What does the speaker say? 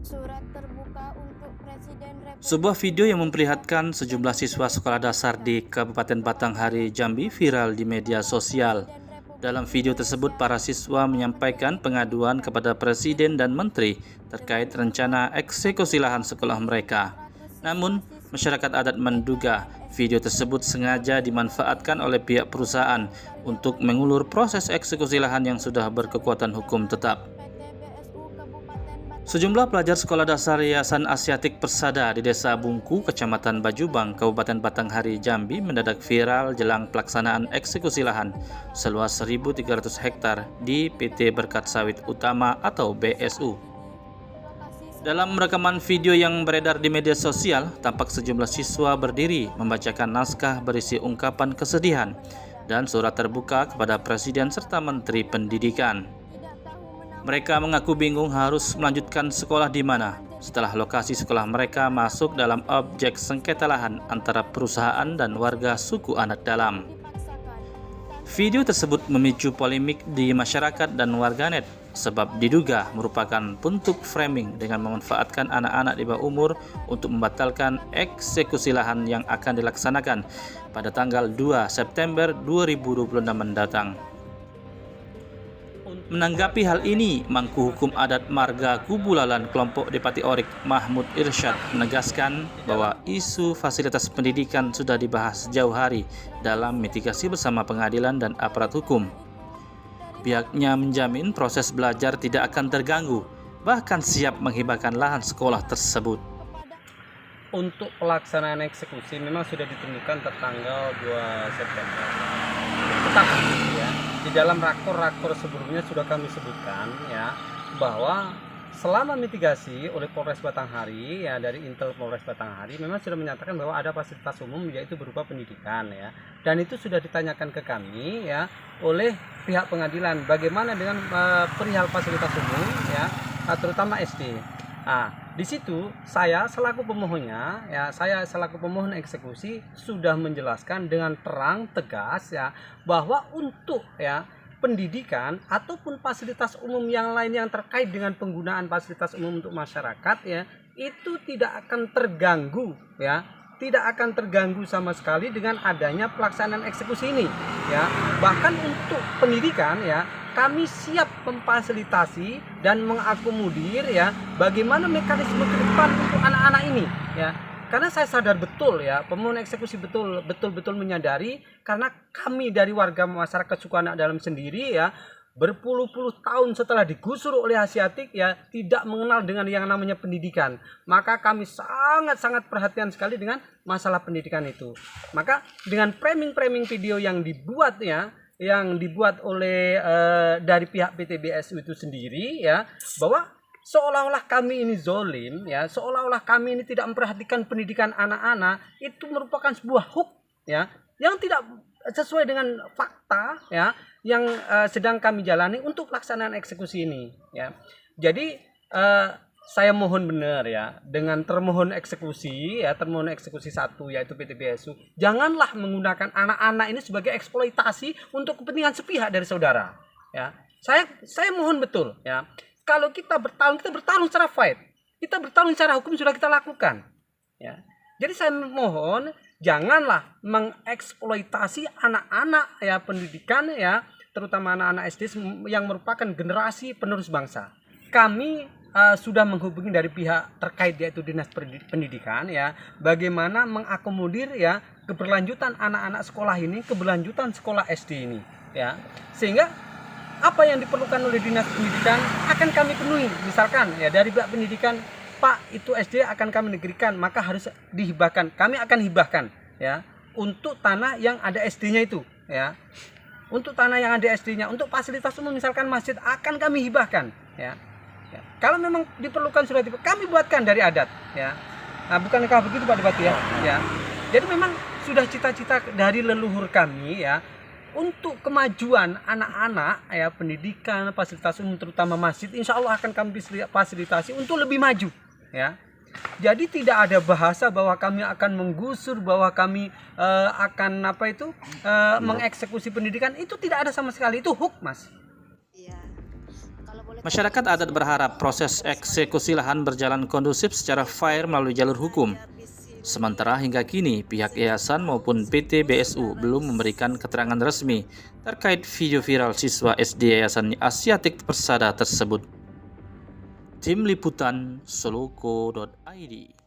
Surat terbuka untuk Presiden Republik. Sebuah video yang memperlihatkan sejumlah siswa sekolah dasar di Kabupaten Batanghari, Jambi viral di media sosial. Dalam video tersebut, para siswa menyampaikan pengaduan kepada Presiden dan Menteri terkait rencana eksekusi lahan sekolah mereka. Namun, masyarakat adat menduga video tersebut sengaja dimanfaatkan oleh pihak perusahaan untuk mengulur proses eksekusi lahan yang sudah berkekuatan hukum tetap. Sejumlah pelajar sekolah dasar Yayasan Asiatik Persada di Desa Bungku, Kecamatan Bajubang, Kabupaten Batanghari, Jambi mendadak viral jelang pelaksanaan eksekusi lahan seluas 1.300 hektar di PT Berkat Sawit Utama atau BSU. Dalam rekaman video yang beredar di media sosial, tampak sejumlah siswa berdiri membacakan naskah berisi ungkapan kesedihan dan surat terbuka kepada Presiden serta Menteri Pendidikan. Mereka mengaku bingung harus melanjutkan sekolah di mana setelah lokasi sekolah mereka masuk dalam objek sengketa lahan antara perusahaan dan warga suku anak dalam. Video tersebut memicu polemik di masyarakat dan warganet sebab diduga merupakan bentuk framing dengan memanfaatkan anak-anak di bawah umur untuk membatalkan eksekusi lahan yang akan dilaksanakan pada tanggal 2 September 2026 mendatang. Menanggapi hal ini, Mangku Hukum Adat Marga Kubulalan kelompok Depati Orik Mahmud Irsyad menegaskan bahwa isu fasilitas pendidikan sudah dibahas jauh hari dalam mitigasi bersama pengadilan dan aparat hukum. Pihaknya menjamin proses belajar tidak akan terganggu, bahkan siap menghibahkan lahan sekolah tersebut. Untuk pelaksanaan eksekusi memang sudah ditentukan tertanggal 2 September. Tetapi ya, di dalam rakor-rakor sebelumnya sudah kami sebutkan ya bahwa selama mitigasi oleh Polres Batanghari ya, dari Intel Polres Batanghari memang sudah menyatakan bahwa ada fasilitas umum yaitu berupa pendidikan ya, dan itu sudah ditanyakan ke kami ya oleh pihak pengadilan bagaimana dengan perihal fasilitas umum ya, terutama SD. Nah, di situ saya selaku pemohonnya ya, saya selaku pemohon eksekusi sudah menjelaskan dengan terang tegas ya bahwa untuk ya pendidikan ataupun fasilitas umum yang lain yang terkait dengan penggunaan fasilitas umum untuk masyarakat ya, itu tidak akan terganggu ya, tidak akan terganggu sama sekali dengan adanya pelaksanaan eksekusi ini ya. Bahkan untuk pendidikan ya, kami siap memfasilitasi dan mengakomodir ya bagaimana mekanisme ke depan untuk anak-anak ini ya. Karena saya sadar betul ya, pemohon eksekusi betul-betul menyadari, karena kami dari warga masyarakat suku anak dalam sendiri ya, berpuluh-puluh tahun setelah digusur oleh Asiatik ya, tidak mengenal dengan yang namanya pendidikan. Maka kami sangat-sangat perhatian sekali dengan masalah pendidikan itu. Maka dengan framing-framing video yang dibuat ya, yang dibuat oleh dari pihak PTBSU itu sendiri ya, bahwa seolah-olah kami ini zolim ya, seolah-olah kami ini tidak memperhatikan pendidikan anak-anak, itu merupakan sebuah hoax ya, yang tidak sesuai dengan fakta ya yang sedang kami jalani untuk pelaksanaan eksekusi ini ya. Jadi saya mohon benar ya dengan termohon eksekusi ya, termohon eksekusi 1 yaitu PTBSU, janganlah menggunakan anak-anak ini sebagai eksploitasi untuk kepentingan sepihak dari saudara ya. Saya mohon betul ya, kalau kita bertarung secara fight, kita bertarung secara hukum sudah kita lakukan ya. Jadi saya mohon janganlah mengeksploitasi anak-anak ya pendidikan ya, terutama anak-anak SD yang merupakan generasi penerus bangsa. Kami sudah menghubungi dari pihak terkait yaitu Dinas Pendidikan ya, bagaimana mengakomodir ya keberlanjutan anak-anak sekolah ini, keberlanjutan sekolah SD ini ya, sehingga apa yang diperlukan oleh Dinas Pendidikan akan kami penuhi. Misalkan ya dari pihak pendidikan, Pak, itu SD akan kami negerikan, maka harus dihibahkan. Kami akan hibahkan ya untuk tanah yang ada SD-nya itu ya. Untuk tanah yang ada SD-nya, untuk fasilitas umum misalkan masjid akan kami hibahkan ya. Ya. Kalau memang diperlukan surat itu kami buatkan dari adat ya. Nah, bukankah begitu Pak Bupati ya? Ya. Jadi memang sudah cita-cita dari leluhur kami ya, untuk kemajuan anak-anak ya, pendidikan, fasilitas umum terutama masjid, insya Allah akan kami fasilitasi untuk lebih maju ya. Jadi tidak ada bahasa bahwa kami akan menggusur, bahwa kami akan mengeksekusi pendidikan, itu tidak ada sama sekali, itu hoax Mas. Iya. Kalau boleh Masyarakat adat berharap proses eksekusi lahan berjalan kondusif secara fair melalui jalur hukum. Sementara hingga kini pihak yayasan maupun PT BSU belum memberikan keterangan resmi terkait video viral siswa SD Yayasan Asiatik Persada tersebut. Tim Liputan Soloko.id